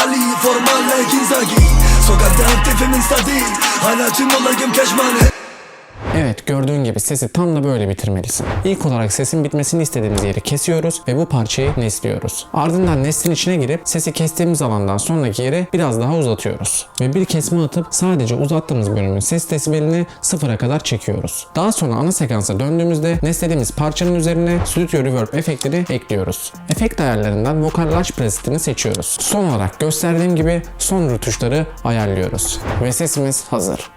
Ali, formale Ginzagi. Sokakta aktifim instabil, hala tüm olayım keşman. Evet, gördüğün gibi sesi tam da böyle bitirmelisin. İlk olarak sesin bitmesini istediğimiz yeri kesiyoruz ve bu parçayı nesliyoruz. Ardından neslin içine girip sesi kestiğimiz alandan sonraki yeri biraz daha uzatıyoruz. Ve bir kesme atıp sadece uzattığımız bölümün ses desibelini sıfıra kadar çekiyoruz. Daha sonra ana sekansa döndüğümüzde neslediğimiz parçanın üzerine Studio Reverb efektini ekliyoruz. Efekt ayarlarından Vocal Large presetini seçiyoruz. Son olarak gösterdiğim gibi son rötuşları ayarlıyoruz. Ve sesimiz hazır.